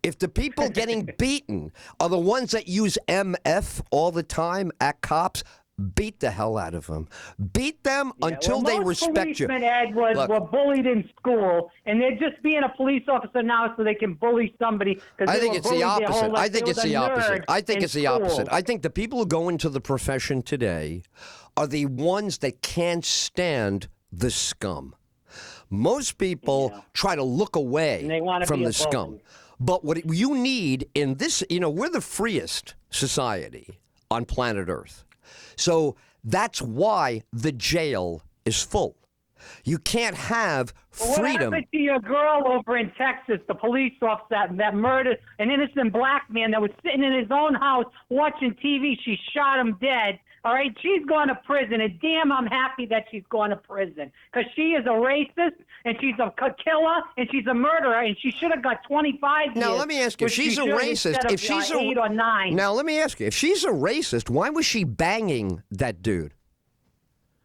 If the people getting beaten are the ones that use MF all the time at cops, beat the hell out of them. Beat them until they respect you. Most policemen, Ed, were bullied in school, and they're just being a police officer now so they can bully somebody. I think it's the opposite. I think it's the opposite. I think it's the opposite. I think the people who go into the profession today are the ones that can't stand the scum. Most people try to look away from the scum. But what you need in this, we're the freest society on planet Earth. So that's why the jail is full. You can't have freedom. What happened to your girl over in Texas, the police officer that murdered an innocent black man that was sitting in his own house watching TV? She shot him dead. All right, she's going to prison, and damn, I'm happy that she's going to prison because she is a racist, and she's a killer, and she's a murderer, and she should have got 25 years. Now, let me ask you, if she's a racist, if she's 8 or 9. Now, let me ask you, if she's a racist, why was she banging that dude?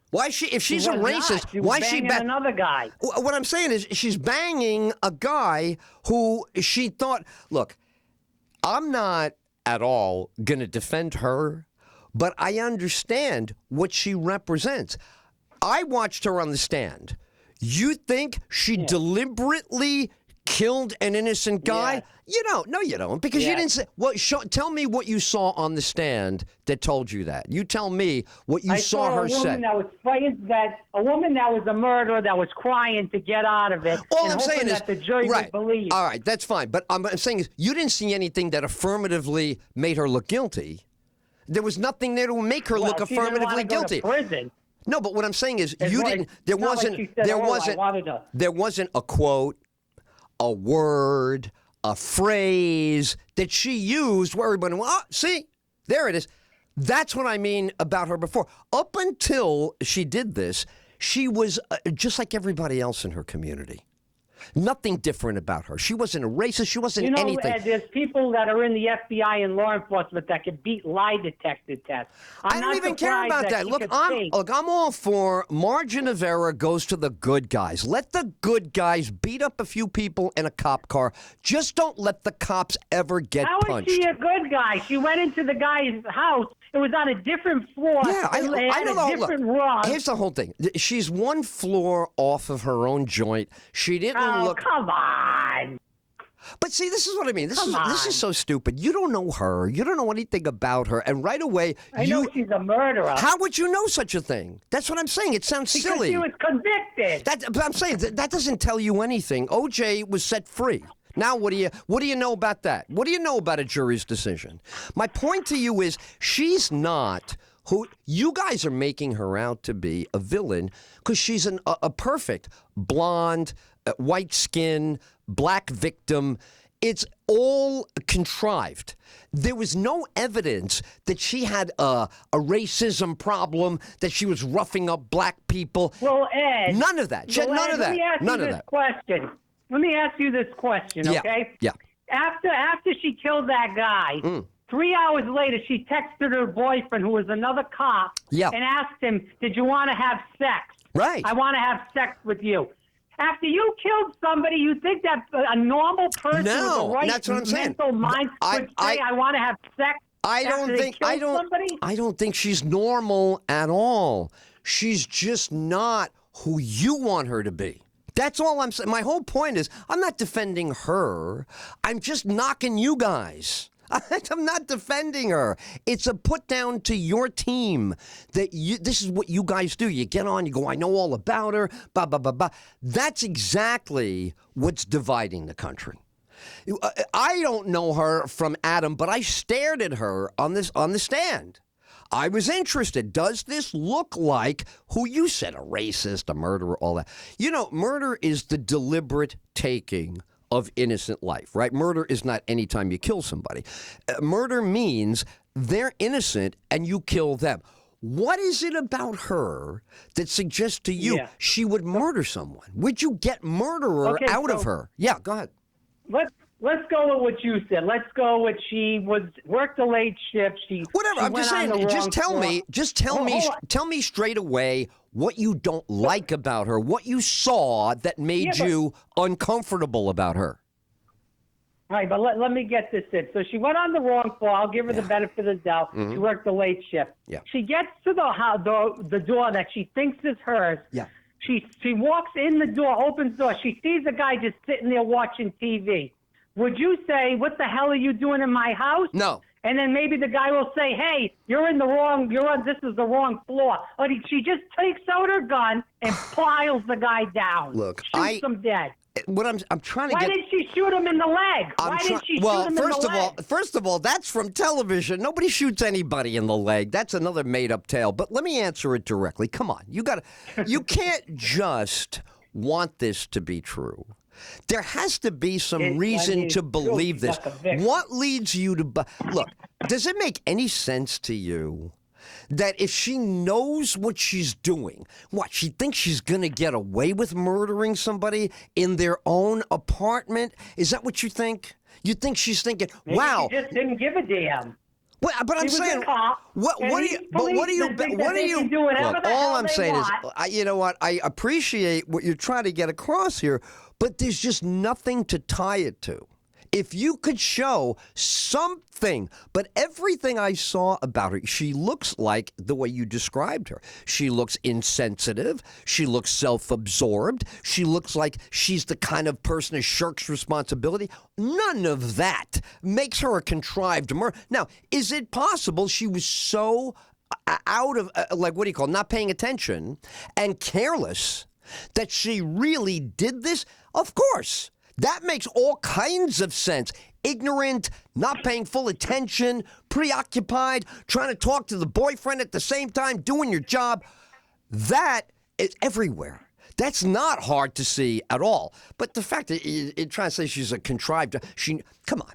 Why is if she's a racist, why is she banging another guy? What I'm saying is she's banging a guy who she thought, look, I'm not at all going to defend her. But I understand what she represents. I watched her on the stand. You think she deliberately killed an innocent guy? Yes. You don't. No, you don't. Because you didn't say. Well, tell me what you saw on the stand that told you that. You tell me what you saw her say. A woman that was a murderer that was crying to get out of it. All I'm saying is that the jury would believe. All right, that's fine. But I'm saying is you didn't see anything that affirmatively made her look guilty. There was nothing there to make her look affirmatively guilty. Prison. No, but what I'm saying is you didn't. There wasn't a quote, a word, a phrase that she used where everybody went, oh, see, there it is. That's what I mean about her before. Up until she did this, she was just like everybody else in her community. Nothing different about her. She wasn't a racist. She wasn't anything. Ed, there's people that are in the FBI and law enforcement that can beat lie detector tests. I don't even care about that. Look, I'm all for margin of error goes to the good guys. Let the good guys beat up a few people in a cop car. Just don't let the cops ever get punched. How is she a good guy? She went into the guy's house. It was on a different floor. Yeah, I know. Different rug. Here's the whole thing. She's one floor off of her own joint. She didn't look. Come on. But see, this is what I mean. This is so stupid. You don't know her. You don't know anything about her. And right away, I know she's a murderer. How would you know such a thing? That's what I'm saying. It sounds silly. Because she was convicted. But I'm saying that doesn't tell you anything. O.J. was set free. Now, what do you know about that? What do you know about a jury's decision? My point to you is she's not who you guys are making her out to be, a villain, because she's a perfect blonde, white skin, black victim. It's all contrived. There was no evidence that she had a racism problem, that she was roughing up black people. Well, Ed. None of that. None of that. None of that. Let me ask you this question, okay? Yeah. After she killed that guy, 3 hours later, she texted her boyfriend, who was another cop, and asked him, did you want to have sex? Right. I want to have sex with you. After you killed somebody, you think that a normal person with a right mental mind could say, I want to have sex? I don't think she's normal at all. She's just not who you want her to be. That's all I'm saying. My whole point is I'm not defending her. I'm just knocking you guys. I'm not defending her. It's a put down to your team that this is what you guys do. You get on, you go, I know all about her, blah, blah, blah, blah. That's exactly what's dividing the country. I don't know her from Adam, but I stared at her on the stand. I was interested. Does this look like who you said, a racist, a murderer, all that? You know, murder is the deliberate taking of innocent life, right? Murder is not any time you kill somebody. Murder means they're innocent and you kill them. What is it about her that suggests to you she would murder someone? Would you get murderer out of her? Yeah, go ahead. Let's go with what you said. Let's go with she worked a late shift. Whatever. I'm just saying. Tell me straight away what you don't like about her. What you saw that made you uncomfortable about her. All right, but let me get this in. So she went on the wrong floor. I'll give her the benefit of the doubt. She worked the late shift. Yeah. She gets to the door that she thinks is hers. Yeah. She walks in the door, opens the door. She sees a guy just sitting there watching TV. Would you say, what the hell are you doing in my house? No. And then maybe the guy will say, hey, this is the wrong floor. But she just takes out her gun and piles the guy down. Look, Shoots him dead. What I'm trying to Why get. did she shoot him in the leg? Why did she shoot him in the leg? First of all, that's from television. Nobody shoots anybody in the leg. That's another made-up tale. But let me answer it directly. Come on, you can't just want this to be true. There has to be some reason to believe this. What leads you to look? Does it make any sense to you that if she knows what she's doing, she thinks she's going to get away with murdering somebody in their own apartment? Is that what you think? You think she's thinking, Maybe wow. She just didn't give a damn. But I'm saying, what do you look, all I'm saying is, you know what? I appreciate what you're trying to get across here, but there's just nothing to tie it to. If you could show something, but everything I saw about her, she looks like the way you described her. She looks insensitive. She looks self-absorbed. She looks like she's the kind of person who shirks responsibility. None of that makes her a contrived murder. Now, is it possible she was so out of, not paying attention and careless that she really did this? Of course. That makes all kinds of sense. Ignorant, not paying full attention, preoccupied, trying to talk to the boyfriend at the same time, doing your job. That is everywhere. That's not hard to see at all. But the fact that you're trying to say she's a contrived, come on.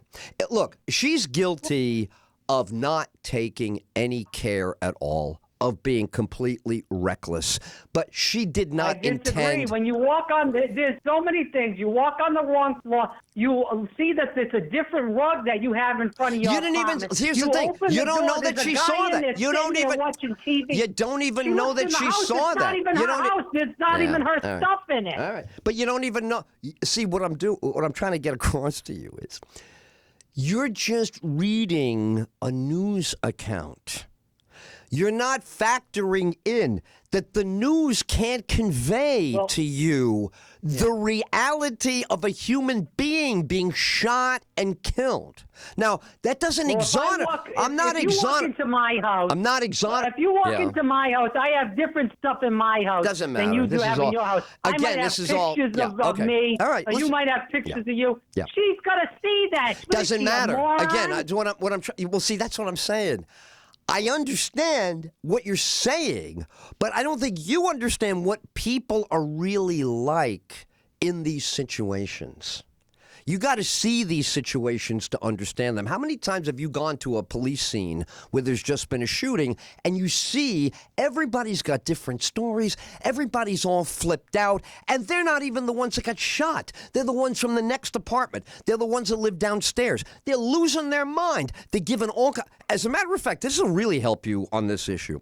Look, she's guilty of not taking any care at all, of being completely reckless. But she did not intend. When you walk on, there's so many things. You walk on the wrong floor, you see that there's a different rug that you have in front of your apartment. Here's the thing. You don't know that she saw that. You don't even know that she saw that. It's not even her house. There's not even her stuff in it. All right. But you don't even know. See, what I'm trying to get across to you is you're just reading a news account. You're not factoring in that the news can't convey to you the reality of a human being shot and killed. Now, that doesn't exonerate. I'm not exonerating. If you walk into my house, I'm not exonerating. If you walk into my house, I have different stuff in my house than you do have in your house. I might have pictures of me. All right. You might have pictures of you. Yeah. She's got to see that. Doesn't matter. Again, what I'm trying. Well, see, that's what I'm saying. I understand what you're saying, but I don't think you understand what people are really like in these situations. You got to see these situations to understand them. How many times have you gone to a police scene where there's just been a shooting and you see everybody's got different stories, everybody's all flipped out, and they're not even the ones that got shot. They're the ones from the next apartment. They're the ones that live downstairs. They're losing their mind. They're giving all... As a matter of fact, this will really help you on this issue.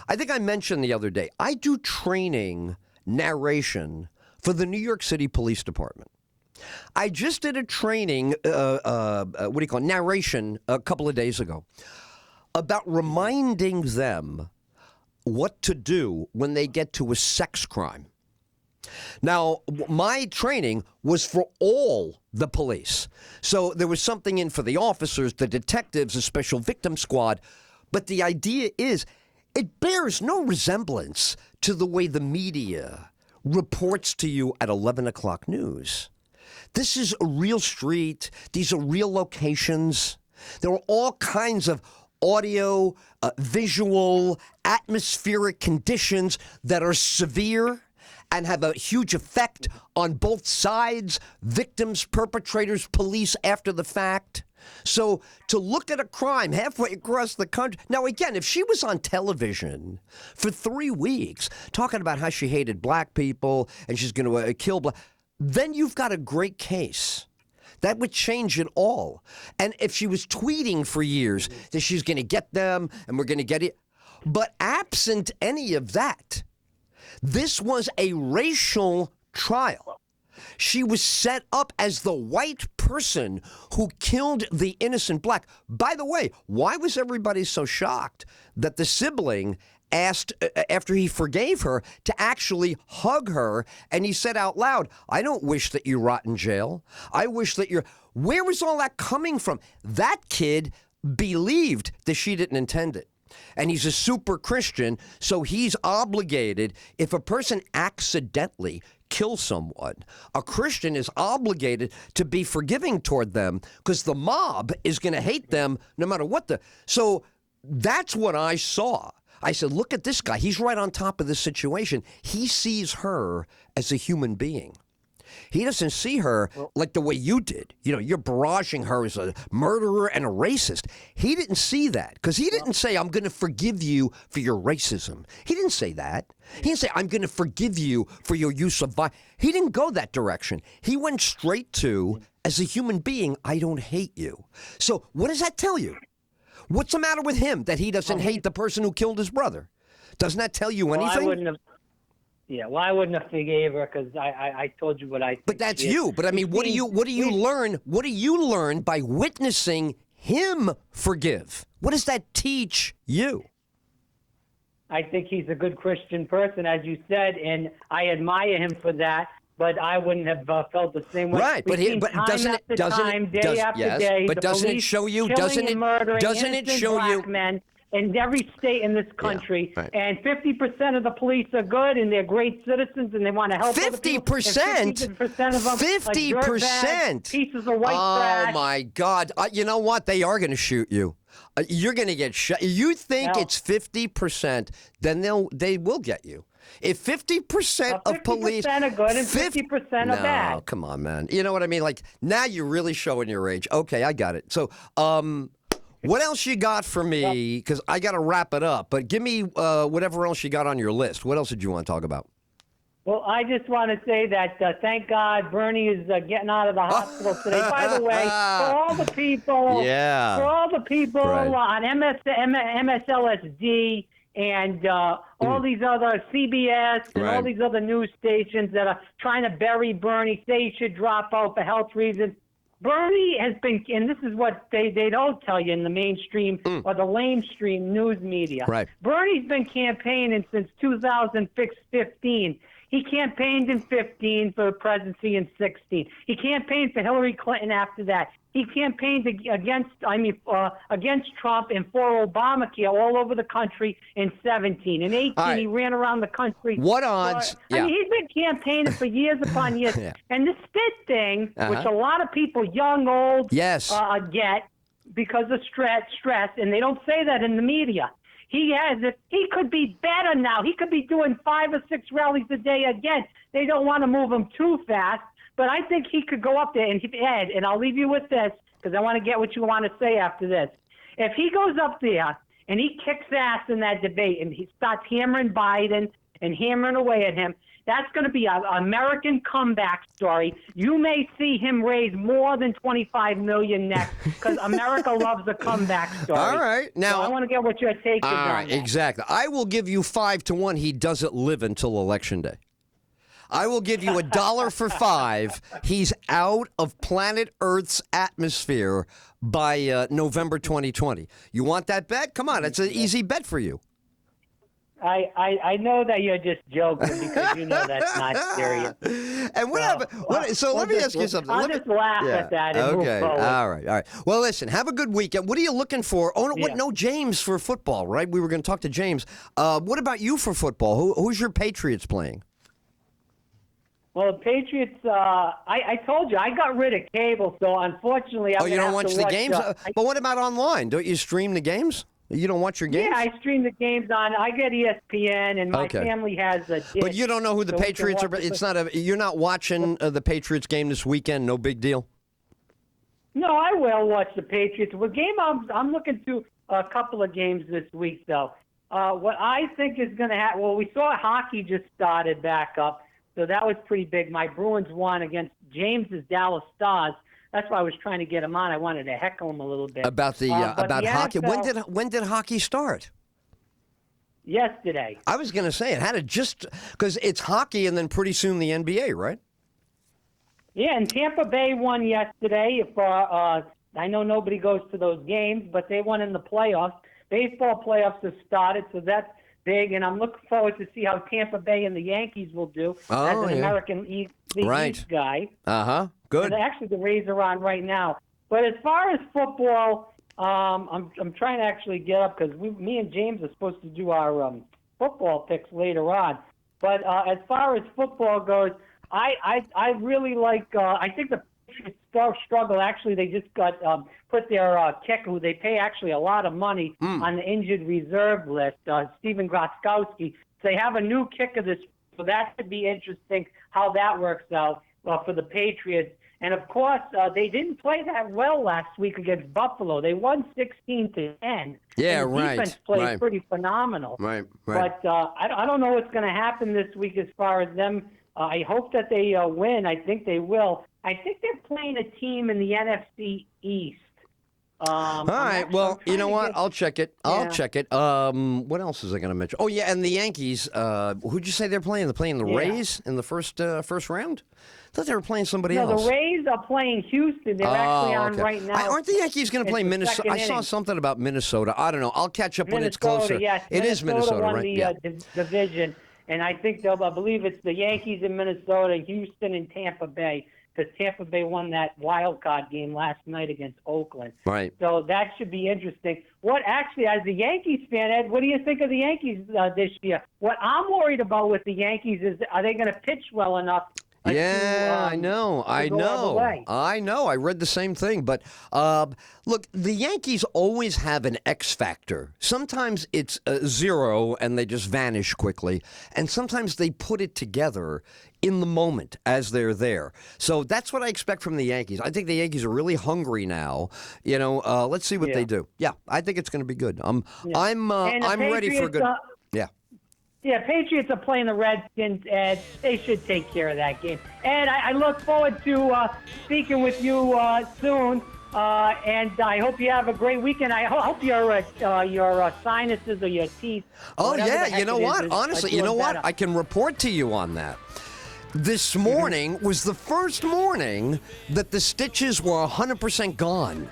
I think I mentioned the other day, I do training narration for the New York City Police Department. I just did a training, narration a couple of days ago about reminding them what to do when they get to a sex crime. Now, my training was for all the police. So there was something in for the officers, the detectives, the special victim squad. But the idea is it bears no resemblance to the way the media reports to you at 11 o'clock news. This is a real street. These are real locations. There are all kinds of audio, visual, atmospheric conditions that are severe and have a huge effect on both sides, victims, perpetrators, police after the fact. So to look at a crime halfway across the country. Now, again, if she was on television for 3 weeks talking about how she hated black people and she's going to kill black, then you've got a great case. That would change it all. And if she was tweeting for years that she's going to get them and we're going to get it. But absent any of that, this was a racial trial. She was set up as the white person who killed the innocent black. By the way, why was everybody so shocked that the sibling asked, after he forgave her, to actually hug her, and he said out loud, I don't wish that you rot in jail. I wish that you're... Where was all that coming from? That kid believed that she didn't intend it. And he's a super Christian, so he's obligated, if a person accidentally kills someone, a Christian is obligated to be forgiving toward them, because the mob is going to hate them no matter what the... So that's what I saw. I said, look at this guy. He's right on top of this situation. He sees her as a human being. He doesn't see her like the way you did. You know, you're barraging her as a murderer and a racist. He didn't see that, because he didn't say, I'm going to forgive you for your racism. He didn't say that. He didn't say, I'm going to forgive you for your use of violence. He didn't go that direction. He went straight to, as a human being, I don't hate you. So what does that tell you? What's the matter with him that he doesn't hate the person who killed his brother? Doesn't that tell you anything? I wouldn't have. Yeah, well, I wouldn't have forgave her, because I told you what I think. But that's you. But I mean, what do you learn? What do you learn by witnessing him forgive? What does that teach you? I think he's a good Christian person, as you said, and I admire him for that. But I wouldn't have felt the same way. Right, but doesn't it show you? Doesn't it show you? Men in every state in this country, yeah, right. And 50% of the police are good, and they're great citizens, and they want to help. 50%. 50% of them, 50%. Pieces of white trash. Oh my God! You know what? They are going to shoot you. You're going to get shot. You think it's 50%? Then they will get you. If 50% of police... 50% are good and 50% are bad. No, come on, man. You know what I mean? Like, now you're really showing your age. Okay, I got it. So, what else you got for me? Because I got to wrap it up. But give me whatever else you got on your list. What else did you want to talk about? Well, I just want to say that thank God Bernie is getting out of the hospital today. By the way, for all the people, on MSLSD and all these other CBS and all these other news stations that are trying to bury Bernie, say he should drop out for health reasons. Bernie has been, and this is what they don't tell you in the mainstream or the lamestream news media. Right. Bernie's been campaigning since 2015. He campaigned in 15 for presidency in 16. He campaigned for Hillary Clinton after that. He campaigned against Trump and for Obamacare all over the country in 17. In 18, he ran around the country. What odds? I mean, he's been campaigning for years upon years. And the spit thing, which a lot of people, young, old, get because of stress, and they don't say that in the media. He could be better now. He could be doing 5 or 6 rallies a day again. They don't want to move him too fast. But I think he could go up there, and Ed, and I'll leave you with this, because I want to get what you want to say after this. If he goes up there and he kicks ass in that debate and he starts hammering Biden and hammering away at him, that's going to be an American comeback story. You may see him raise more than $25 million next, because America loves a comeback story. All right. Now, so I want to get what your take is on that. Exactly. I will give you 5-1 he doesn't live until Election Day. I will give you $1 for 5. He's out of planet Earth's atmosphere by November 2020. You want that bet? Come on, it's an easy bet for you. I know that you're just joking, because you know that's not serious. And let me ask you something. I'll just laugh at that and move forward. All right. Well, listen, have a good weekend. What are you looking for? Oh, no, James for football, right? We were going to talk to James. What about you for football? Who's your Patriots playing? Well, the Patriots, I told you, I got rid of cable, so unfortunately I'm you don't watch the games? But what about online? Don't you stream the games? You don't watch your games? Yeah, I stream the games on. I get ESPN, and my family has a dish. But you don't know who the Patriots are? It's not you're not watching the Patriots game this weekend? No big deal? No, I will watch the Patriots. Well, I'm looking to a couple of games this week, though. What I think is going to happen, well, we saw hockey just started back up. So that was pretty big. My Bruins won against James's Dallas Stars. That's why I was trying to get him on. I wanted to heckle him a little bit about hockey. NFL, when did hockey start? Yesterday. I was going to say it had to just because it's hockey and then pretty soon the NBA, right? Yeah, and Tampa Bay won yesterday. I know nobody goes to those games, but they won in the playoffs. Baseball playoffs have started, so that's big, and I'm looking forward to see how Tampa Bay and the Yankees will do as an American League East guy. Good. And actually, the Rays are on right now. But as far as football, I'm trying to actually get up because me and James are supposed to do our football picks later on. But as far as football goes, I really like. I think the Patriots struggle. Actually, they just got put their kicker, who they pay actually a lot of money on the injured reserve list, Stephen Groskowski. They have a new kicker so that should be interesting how that works out for the Patriots. And of course, they didn't play that well last week against Buffalo. They won 16-10. Yeah, and the defense played pretty phenomenal. Right. But I don't know what's going to happen this week as far as them. I hope that they win. I think they will. I think they're playing a team in the NFC East. All right. Well, you know what? I'll check it. I'll check it. What else is I going to mention? Oh, yeah, and the Yankees. Who'd you say they're playing? They're playing the Rays in the first round? I thought they were playing somebody else. No, the Rays are playing Houston. They're actually on right now. Aren't the Yankees going to play Minnesota? I saw something about Minnesota. I don't know. I'll catch up when it's closer. Yes. It is Minnesota, won right? The division, and I think I believe it's the Yankees in Minnesota, Houston, and Tampa Bay. Because Tampa Bay won that wild card game last night against Oakland. Right. So that should be interesting. As a Yankees fan, Ed, what do you think of the Yankees this year? What I'm worried about with the Yankees is, are they going to pitch well enough? I know. I read the same thing. But look, the Yankees always have an X factor. Sometimes it's zero and they just vanish quickly. And sometimes they put it together in the moment as they're there. So that's what I expect from the Yankees. I think the Yankees are really hungry now. Let's see what they do. Yeah, I think it's going to be good. I'm ready for good. Yeah, Patriots are playing the Redskins, Ed. They should take care of that game. Ed, I look forward to speaking with you soon, and I hope you have a great weekend. I hope your sinuses or your teeth. Oh, yeah, you know what? Honestly, you know what? I can report to you on that. This morning was the first morning that the stitches were 100% gone.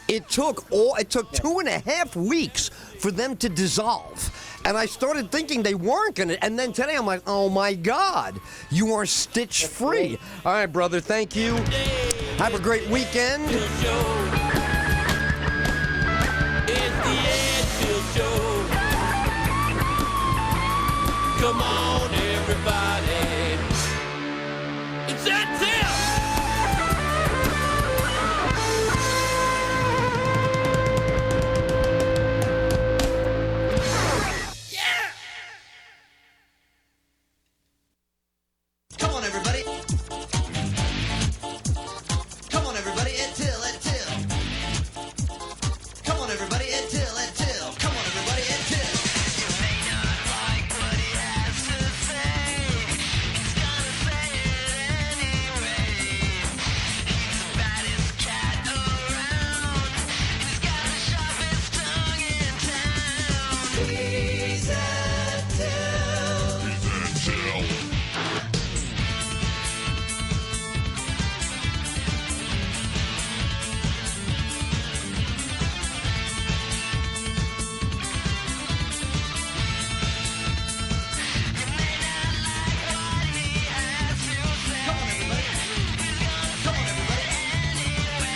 It took 2.5 weeks for them to dissolve. And I started thinking they weren't going to. And then today I'm like, oh, my God, you are stitch free. All right, brother, thank you. Have a great weekend.